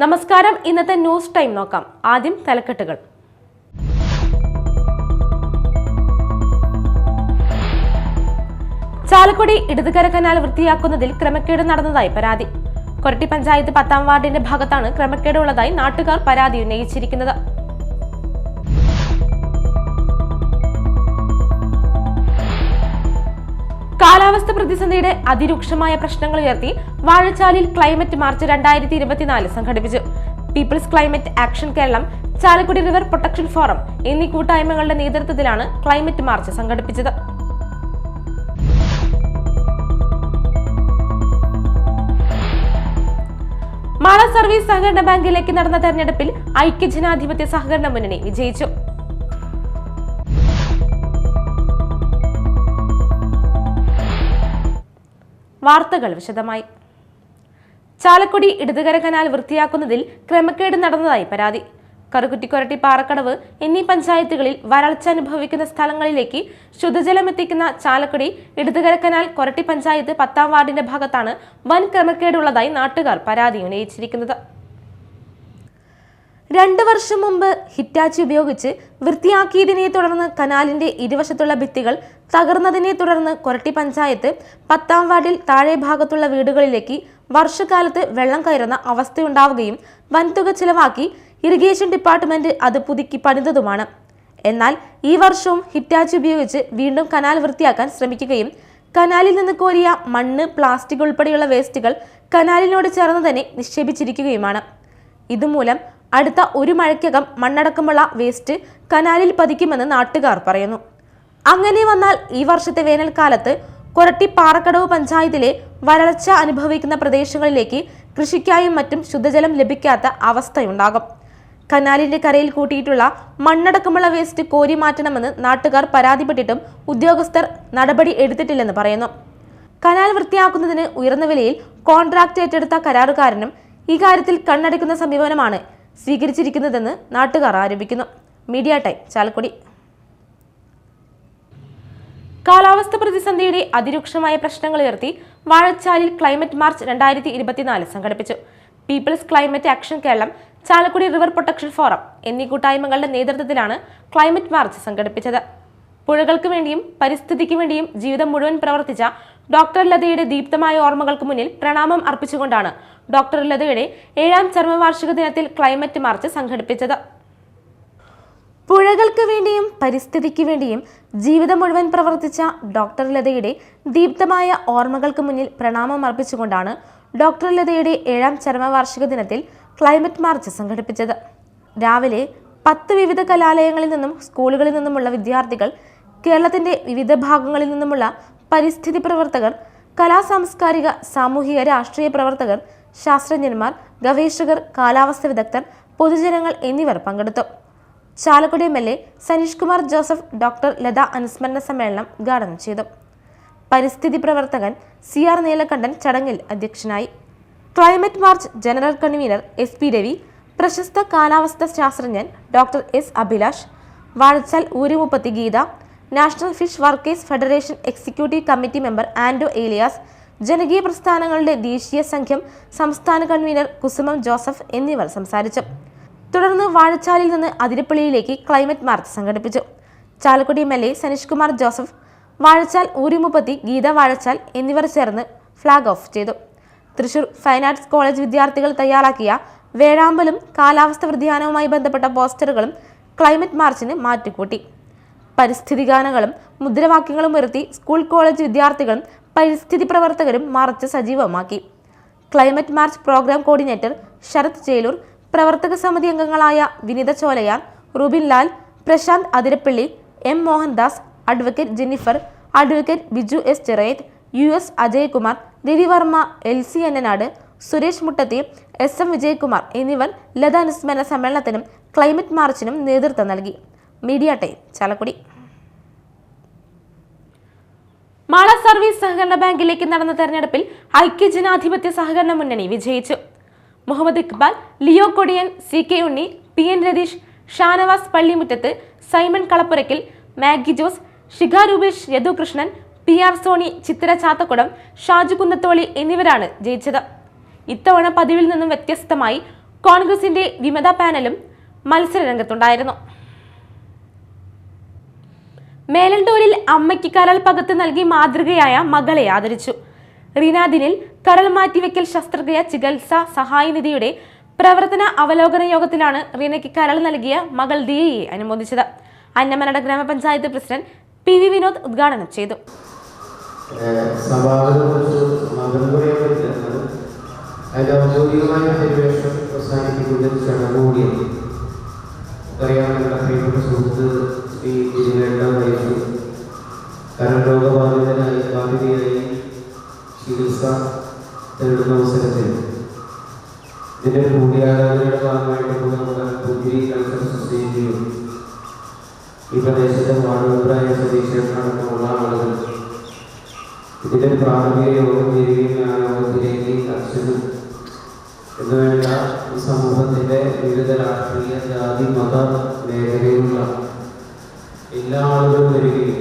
നമസ്കാരം. ഇന്നത്തെ news time നോക്കാം. ആദ്യം തലക്കെട്ടുകൾ. ചാലക്കുടി ഇടതുകര കനാൽ വൃത്തിയാക്കുന്നതിൽ ക്രമക്കേട് നടന്നതായി പരാതി. കൊരട്ടി പഞ്ചായത്ത് 10-ാം വാർഡിന്റെ ഭാഗത്താണ് ക്രമക്കേടുള്ളതായി നാട്ടുകാർ പരാതി ഉന്നയിച്ചിരിക്കുന്നത്. കാലാവസ്ഥ പ്രതിസന്ധിയുടെ അതിരൂക്ഷമായ പ്രശ്നങ്ങൾ ഉയർത്തി വാഴച്ചാലിൽ ക്ലൈമറ്റ് മാർച്ച് 2024 സംഘടിപ്പിച്ചു. People's climate action Keralam, Chalakudy river protection forum എന്നീ കൂട്ടായ്മകളുടെ നേതൃത്വത്തിലാണ് ക്ലൈമറ്റ് മാർച്ച് സംഘടിപ്പിച്ചത്. മാള സർവീസ് സഹകരണ ബാങ്കിലേക്ക് നടന്ന തെരഞ്ഞെടുപ്പിൽ ഐക്യജനാധിപത്യ സഹകരണ മുന്നണി വിജയിച്ചു. വാർത്തകൾ വിശദമായി. ചാലക്കുടി ഇടതുകര കനാൽ വൃത്തിയാക്കുന്നതിൽ ക്രമക്കേട് നടന്നതായി പരാതി. കറുകുറ്റിക്കൊരട്ടി, പാറക്കടവ് എന്നീ പഞ്ചായത്തുകളിൽ വരൾച്ച അനുഭവിക്കുന്ന സ്ഥലങ്ങളിലേക്ക് ശുദ്ധജലം എത്തിക്കുന്ന ചാലക്കുടി ഇടതുകര കനാൽ കൊരട്ടി പഞ്ചായത്ത് 10-ാം വാർഡിന്റെ ഭാഗത്താണ് വൻ ക്രമക്കേടുള്ളതായി നാട്ടുകാർ പരാതി ഉന്നയിച്ചിരിക്കുന്നത്. 2 വർഷം മുമ്പ് ഹിറ്റാച്ചി ഉപയോഗിച്ച് വൃത്തിയാക്കിയതിനെ തുടർന്ന് കനാലിന്റെ ഇരുവശത്തുള്ള ഭിത്തികൾ തകർന്നതിനെ തുടർന്ന് കൊരട്ടി പഞ്ചായത്ത് 10-ാം വാർഡിൽ താഴെ ഭാഗത്തുള്ള വീടുകളിലേക്ക് വർഷകാലത്ത് വെള്ളം കയറുന്ന അവസ്ഥയുണ്ടാവുകയും വൻതുക ചിലവാക്കി ഇറിഗേഷൻ ഡിപ്പാർട്ട്മെന്റ് അത് പുതുക്കി പണിതതുമാണ്. എന്നാൽ ഈ വർഷവും ഹിറ്റാച്ചി ഉപയോഗിച്ച് വീണ്ടും കനാൽ വൃത്തിയാക്കാൻ ശ്രമിക്കുകയും കനാലിൽ നിന്ന് കോരിയ മണ്ണ്, പ്ലാസ്റ്റിക് ഉൾപ്പെടെയുള്ള വേസ്റ്റുകൾ കനാലിനോട് ചേർന്ന് തന്നെ നിക്ഷേപിച്ചിരിക്കുകയുമാണ്. ഇതുമൂലം അടുത്ത ഒരു മഴയ്ക്കകം മണ്ണടക്കമുള്ള വേസ്റ്റ് കനാലിൽ പതിക്കുമെന്ന് നാട്ടുകാർ പറയുന്നു. അങ്ങനെ വന്നാൽ ഈ വർഷത്തെ വേനൽക്കാലത്ത് കൊരട്ടി, പാറക്കടവ് പഞ്ചായത്തിലെ വരൾച്ച അനുഭവിക്കുന്ന പ്രദേശങ്ങളിലേക്ക് കൃഷിക്കായും മറ്റും ശുദ്ധജലം ലഭിക്കാത്ത അവസ്ഥയുണ്ടാകും. കനാലിന്റെ കരയിൽ കൂട്ടിയിട്ടുള്ള മണ്ണടക്കമുള്ള വേസ്റ്റ് കോരി മാറ്റണമെന്ന് നാട്ടുകാർ പരാതിപ്പെട്ടിട്ടും ഉദ്യോഗസ്ഥർ നടപടി എടുത്തിട്ടില്ലെന്ന് പറയുന്നു. കനാൽ വൃത്തിയാക്കുന്നതിന് ഉയർന്ന വിലയിൽ കോൺട്രാക്ട് ഏറ്റെടുത്ത കരാറുകാരനും ഈ കാര്യത്തിൽ കണ്ണടയ്ക്കുന്ന സമീപനമാണ് സ്വീകരിച്ചിരിക്കുന്നതെന്ന് നാട്ടുകാർ ആരോപിക്കുന്നു. Media time, Chalakudy. കാലാവസ്ഥ പ്രതിസന്ധിയുടെ അതിരൂക്ഷമായ പ്രശ്നങ്ങൾ ഉയർത്തി വാഴച്ചാലിൽ ക്ലൈമറ്റ് മാർച്ച് 2024 സംഘടിപ്പിച്ചു. People's climate action Keralam, Chalakudy river protection forum എന്നീ കൂട്ടായ്മകളുടെ നേതൃത്വത്തിലാണ് ക്ലൈമറ്റ് മാർച്ച് സംഘടിപ്പിച്ചത്. പുഴകൾക്ക് വേണ്ടിയും പരിസ്ഥിതിക്ക് വേണ്ടിയും ജീവിതം മുഴുവൻ പ്രവർത്തിച്ച ഡോക്ടർ ലതയുടെ ദീപ്തമായ ഓർമ്മകൾക്ക് മുന്നിൽ പ്രണാമം അർപ്പിച്ചുകൊണ്ടാണ് ഡോക്ടർ ലതയുടെ 7-ാം ചരമവാർഷിക ദിനത്തിൽ ക്ലൈമറ്റ് മാർച്ച് സംഘടിപ്പിച്ചത്. പുഴകൾക്ക് വേണ്ടിയും പരിസ്ഥിതിക്ക് വേണ്ടിയും ജീവിതം മുഴുവൻ പ്രവർത്തിച്ച ഡോക്ടർ ലതയുടെ ദീപ്തമായ ഓർമ്മകൾക്ക് മുന്നിൽ പ്രണാമം അർപ്പിച്ചുകൊണ്ടാണ് ഡോക്ടർ ലതയുടെ 7-ാം ചരമവാർഷിക ദിനത്തിൽ ക്ലൈമറ്റ് മാർച്ച് സംഘടിപ്പിച്ചത്. രാവിലെ 10 വിവിധ കലാലയങ്ങളിൽ നിന്നും സ്കൂളുകളിൽ നിന്നുമുള്ള വിദ്യാർത്ഥികൾ, കേരളത്തിന്റെ വിവിധ ഭാഗങ്ങളിൽ നിന്നുമുള്ള പരിസ്ഥിതി പ്രവർത്തകർ, സാംസ്കാരിക, സാമൂഹിക, രാഷ്ട്രീയ പ്രവർത്തകർ, ശാസ്ത്രജ്ഞന്മാർ, ഗവേഷകർ, കാലാവസ്ഥ വിദഗ്ധർ, പൊതുജനങ്ങൾ എന്നിവർ പങ്കെടുത്തു. ചാലക്കുടി MLA സനീഷ് കുമാർ ജോസഫ് ഡോക്ടർ ലത അനുസ്മരണ സമ്മേളനം ഉദ്ഘാടനം ചെയ്തു. പരിസ്ഥിതി പ്രവർത്തകൻ CR നീലകണ്ഠൻ ചടങ്ങിൽ അധ്യക്ഷനായി. Climate march general convener SP Ravi, പ്രശസ്ത കാലാവസ്ഥ ശാസ്ത്രജ്ഞൻ ഡോക്ടർ S അഭിലാഷ്, വാഴച്ചാൽ ഊരുമുപ്പത്തി Geetha, national fish workers federation executive committee member Ando Elias, ജനകീയ പ്രസ്ഥാനങ്ങളുടെ ദേശീയ സംഘം സംസ്ഥാന കൺവീനർ കുസുമം ജോസഫ് എന്നിവർ സംസാരിച്ചു. തുടർന്ന് വാഴച്ചാലിൽ നിന്ന് അതിരപ്പള്ളിയിലേക്ക് ക്ലൈമറ്റ് മാർച്ച് സംഘടിപ്പിച്ചു. ചാലക്കുടി MLA സനീഷ് കുമാർ ജോസഫ്, വാഴച്ചാൽ ഊരുമുപ്പത്തി ഗീത വാഴച്ചാൽ എന്നിവർ ചേർന്ന് ഫ്ലാഗ് ഓഫ് ചെയ്തു. തൃശൂർ ഫൈൻ ആർട്സ് കോളേജ് വിദ്യാർത്ഥികൾ തയ്യാറാക്കിയ വേഴാമ്പലും കാലാവസ്ഥ വ്യതിയാനവുമായി ബന്ധപ്പെട്ട പോസ്റ്ററുകളും ക്ലൈമറ്റ് മാർച്ചിന് മാറ്റുകൂട്ടി. പരിസ്ഥിതി ഗാനങ്ങളും മുദ്രാവാക്യങ്ങളും ഉയർത്തി സ്കൂൾ കോളേജ് വിദ്യാർത്ഥികളും പരിസ്ഥിതി പ്രവർത്തകരും മാർച്ച് സജീവമാക്കി. Climate march programme coordinator Sarath Chelur, പ്രവർത്തക സമിതി അംഗങ്ങളായ Vinitha Cholayar, Rubin Lal, Prashanth Athirappilly, M Mohandas, advocate Jennifer, advocate Biju S Cheret, US Ajaykumar, Ravi Varma, LC Ennanad, Suresh Muttathi, SM Vijayakumar എന്നിവർ ലത അനുസ്മരണ സമ്മേളനത്തിനും ക്ലൈമറ്റ് മാർച്ചിനും നേതൃത്വം നൽകി. Media time, Chalakudy. Mala service സഹകരണ ബാങ്കിലേക്ക് നടന്ന തെരഞ്ഞെടുപ്പിൽ ഐക്യജനാധിപത്യ സഹകരണ മുന്നണി വിജയിച്ചു. Muhammad Iqbal, Leo Kodiyan, CK Unni, PN Ratheesh, Shanavas Pallimuttath, Simon Kalappurakkal, Maggi Jose, Shikha Roopesh, Yadukrishnan, PR Sony, Chithra Chathakudam, Shaju Kunnatholi എന്നിവരാണ് ജയിച്ചത്. ഇത്തവണ പതിവിൽ നിന്നും വ്യത്യസ്തമായി കോൺഗ്രസിന്റെ വിമത പാനലും മത്സരരംഗത്തുണ്ടായിരുന്നു. മേലണ്ടൂരിൽ അമ്മയ്ക്ക് കരൾ പകത്ത് നൽകി മാതൃകയായ മകളെ ആദരിച്ചു. റീനാദിനിൽ കരൾ മാറ്റിവെക്കൽ ശസ്ത്രക്രിയ ചികിത്സാ സഹായനിധിയുടെ പ്രവർത്തന അവലോകന യോഗത്തിലാണ് റീനയ്ക്ക് കരൾ നൽകിയ മകൾ ദിയയെ അനുമോദിച്ചത്. അന്നമനട ഗ്രാമപഞ്ചായത്ത് പ്രസിഡന്റ് PV വിനോദ് ഉദ്ഘാടനം ചെയ്തു. ചികിത്സ തേടുന്ന അവസരത്തിൽ ഇതിൻ്റെ കൂടിയാലോചനയുടെ ഭാഗമായിട്ട് നമ്മുടെ പുതിയ കൾച്ചർ സൊസൈറ്റിയും ഈ പ്രദേശത്തെ വാർഡുകളായ സതീക്ഷണമുള്ള ആളുകൾ ഇതിൻ്റെ പ്രാഥമിക യോഗം ചെയ്യുകയും ആ യോഗത്തിലേക്ക് അച്ഛനും എന്നുവേണ്ട സമൂഹത്തിൻ്റെ വിവിധ രാഷ്ട്രീയ ജാതി മത മേഖലയിലുള്ള എല്ലാ ആളുകളും വരികയും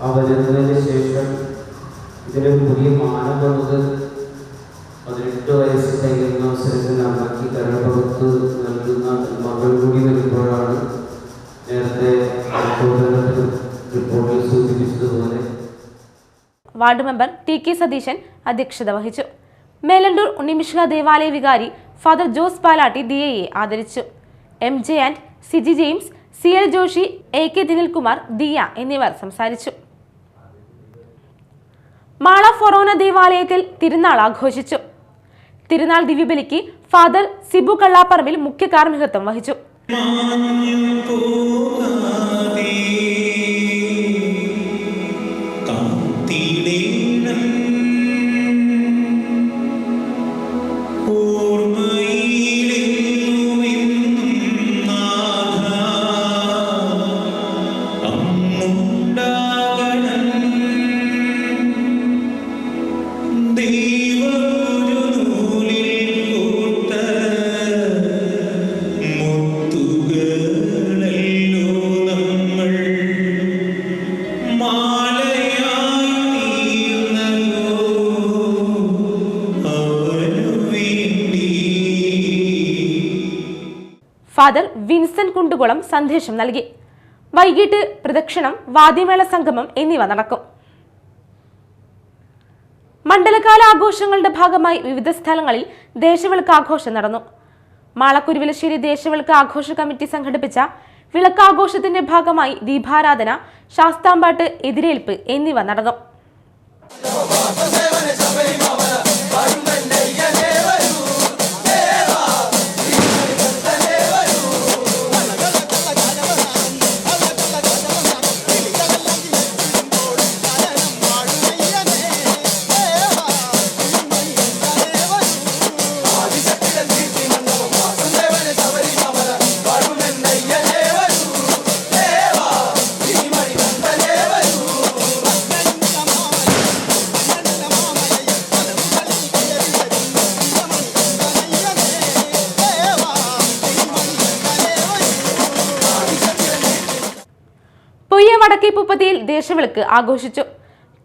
ആ വരുന്നതിന് ശേഷം ഇതിനൊരു പുതിയ മാനം വന്നത് 18 വയസ്സ് തികയുന്ന അവസരത്തിൽ അമ്മയ്ക്ക് കരപകത്ത് നൽകുന്ന മകൾ കൂടി വരുമ്പോഴാണ് നേരത്തെ റിപ്പോർട്ടിൽ സൂചിപ്പിച്ചതുപോലെ. വാർഡ് മെമ്പർ TK സതീശൻ അധ്യക്ഷത വഹിച്ചു. മേലണ്ടൂർ ഉണ്ണിമിശ്ര ദേവാലയ വികാരി ഫാദർ ജോസ് പാലാട്ടി ദിയയെ ആദരിച്ചു. MJ and Siji James, CL Joshi, AK Dinilkumar, Diya എന്നിവർ സംസാരിച്ചു. മാള ഫൊറോന ദേവാലയത്തിൽ തിരുനാൾ ആഘോഷിച്ചു. തിരുനാൾ ദിവ്യബലിക്ക് ഫാദർ സിബു കള്ളാപ്പറമ്പിൽ മുഖ്യ കാർമ്മികത്വം വഹിച്ചു. ഫാദർ വിൻസെന്റ് കുണ്ടുകുളം സന്ദേശം നൽകി. വൈകിട്ട് പ്രദക്ഷിണം, വാദ്യമേള സംഗമം എന്നിവ നടക്കും. മണ്ഡലകാല ആഘോഷങ്ങളുടെ ഭാഗമായി വിവിധ സ്ഥലങ്ങളിൽ ദേശവിളക്ക് ആഘോഷം നടന്നു. മാളക്കുരുവിലശ്ശേരി ദേശവിളക്ക് ആഘോഷ കമ്മിറ്റി സംഘടിപ്പിച്ച വിളക്കാഘോഷത്തിന്റെ ഭാഗമായി ദീപാരാധന, ശാസ്താംപാട്ട്, എതിരേൽപ്പ് എന്നിവ നടന്നു. വടക്കേപ്പുപ്പതിയിൽ ദേശവിളക്ക് ആഘോഷിച്ചു.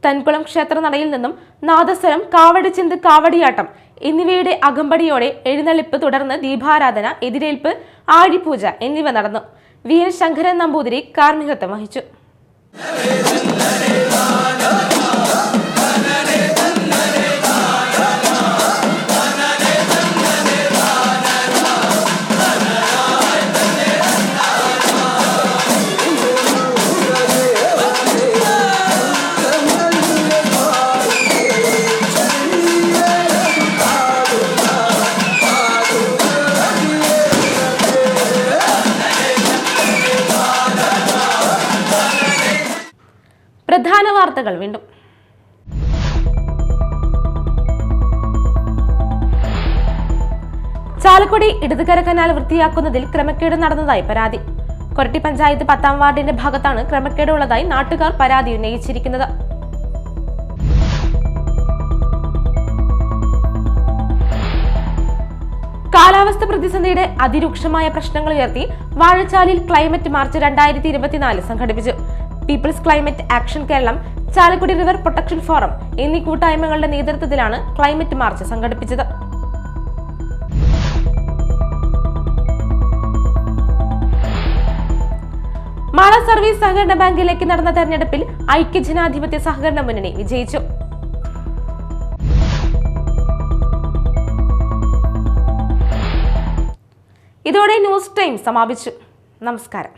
തൻകുളം ക്ഷേത്രനടയിൽ നിന്നും നാദസ്വരം, കാവടിച്ചിന്ത്, കാവടിയാട്ടം എന്നിവയുടെ അകമ്പടിയോടെ എഴുന്നള്ളിപ്പ്, തുടർന്ന് ദീപാരാധന, എതിരേൽപ്പ്, ആഴിപൂജ എന്നിവ നടന്നു. VN ശങ്കരൻ നമ്പൂതിരി കാർമ്മികത്വം വഹിച്ചു. പ്രധാന വാർത്തകൾ വീണ്ടും. ചാലക്കുടി ഇടതുകര കനാൽ വൃത്തിയാക്കുന്നതിൽ ക്രമക്കേട് നടന്നതായി പരാതി. കൊരട്ടി പഞ്ചായത്ത് 10-ാം വാർഡിന്റെ ഭാഗത്താണ് ക്രമക്കേട് ഉള്ളതായി നാട്ടുകാർ പരാതി ഉന്നയിച്ചിരിക്കുന്നത്. കാലാവസ്ഥ പ്രതിസന്ധിയുടെ അതിരൂക്ഷമായ പ്രശ്നങ്ങൾ ഉയർത്തി വാഴച്ചാലിൽ ക്ലൈമറ്റ് മാർച്ച് 2024 സംഘടിപ്പിച്ചു. People's climate action Keralam, Chalakudy river protection forum എന്നീ കൂട്ടായ്മകളുടെ നേതൃത്വത്തിലാണ് ക്ലൈമറ്റ് മാർച്ച് സംഘടിപ്പിച്ചത്. സർവീസ് സഹകരണ ബാങ്കിലേക്ക് നടന്ന തെരഞ്ഞെടുപ്പിൽ ഐക്യജനാധിപത്യ സഹകരണ മുന്നണി വിജയിച്ചു. ഇതോടെ ന്യൂസ് ടൈം സമാപിച്ചു. നമസ്കാരം.